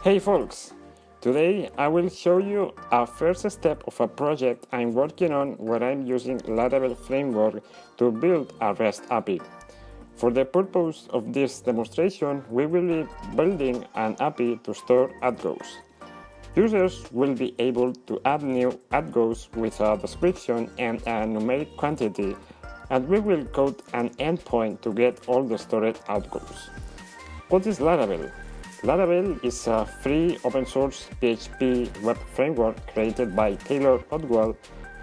Hey folks! Today I will show you a first step of a project I'm working on where I'm using Laravel framework to build a REST API. For the purpose of this demonstration, we will be building an API to store add-goes. Users will be able to add new add-goes with a description and a numeric quantity, and we will code an endpoint to get all the stored add-goes. What is Laravel? Laravel is a free open-source PHP web framework created by Taylor Otwell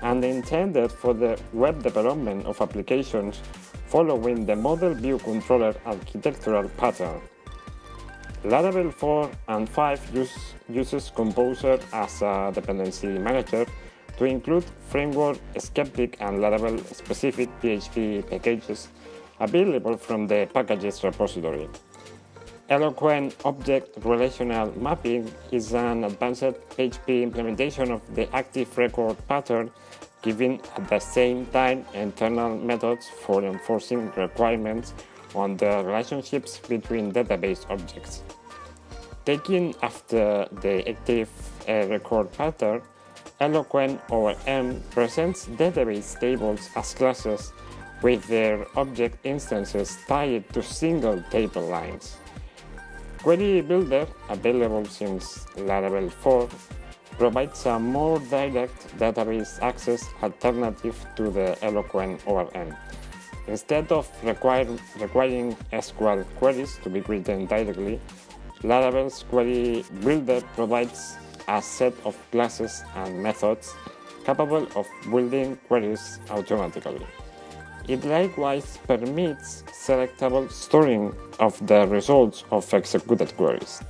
and intended for the web development of applications following the model view controller architectural pattern. Laravel 4 and 5 uses Composer as a dependency manager to include framework-specific and Laravel-specific PHP packages available from the packages repository. Eloquent Object Relational Mapping is an advanced PHP implementation of the active record pattern, giving at the same time internal methods for enforcing requirements on the relationships between database objects. Taking after the active record pattern, Eloquent ORM presents database tables as classes with their object instances tied to single table lines. Query Builder, available since Laravel 4, provides a more direct database access alternative to the Eloquent ORM. Instead of requiring SQL queries to be written directly, Laravel's Query Builder provides a set of classes and methods capable of building queries automatically. It likewise permits selectable storing of the results of executed queries.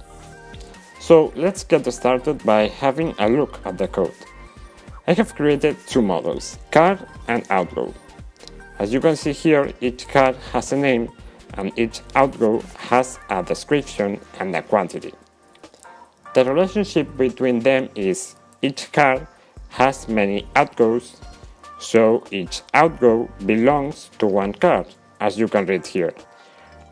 So let's get started by having a look at the code. I have created two models, car and outgo. As you can see here, each car has a name and each outgo has a description and a quantity. The relationship between them is each car has many outgoes, so each outgo belongs to one car, as you can read here.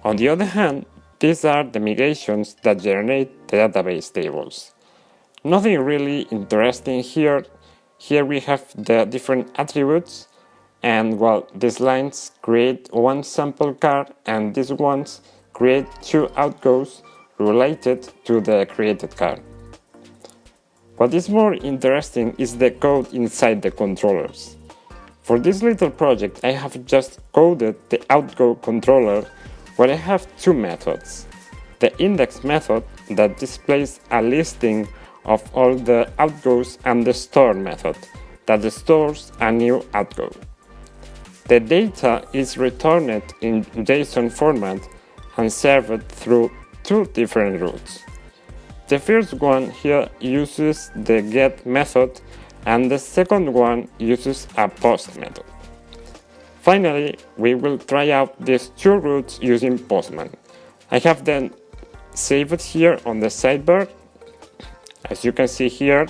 On the other hand, these are the migrations that generate the database tables. Nothing really interesting here. Here we have the different attributes, and well, these lines create one sample car and these ones create two outgoes related to the created car. What is more interesting is the code inside the controllers. For this little project, I have just coded the outgo controller where I have two methods. The index method that displays a listing of all the outgoes and the store method that stores a new outgo. The data is returned in JSON format and served through two different routes. The first one here uses the get method and the second one uses a post method. Finally, we will try out these two routes using Postman. I have them saved here on the sidebar. As you can see here,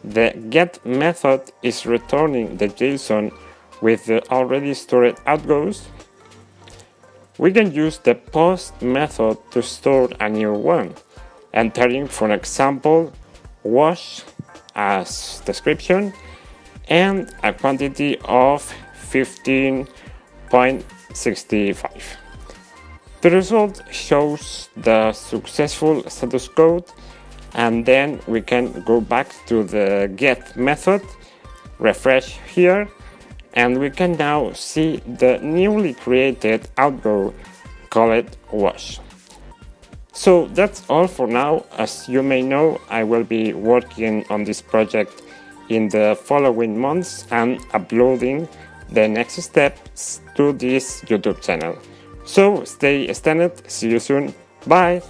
the get method is returning the JSON with the already stored outgoes. We can use the post method to store a new one, entering, for example, wash as description and a quantity of 15.65. The result shows the successful status code, and then we can go back to the get method, refresh here, and we can now see the newly created outgo called wash. So that's all for now. As you may know, I will be working on this project in the following months and uploading the next steps to this YouTube channel. So stay tuned, see you soon, bye!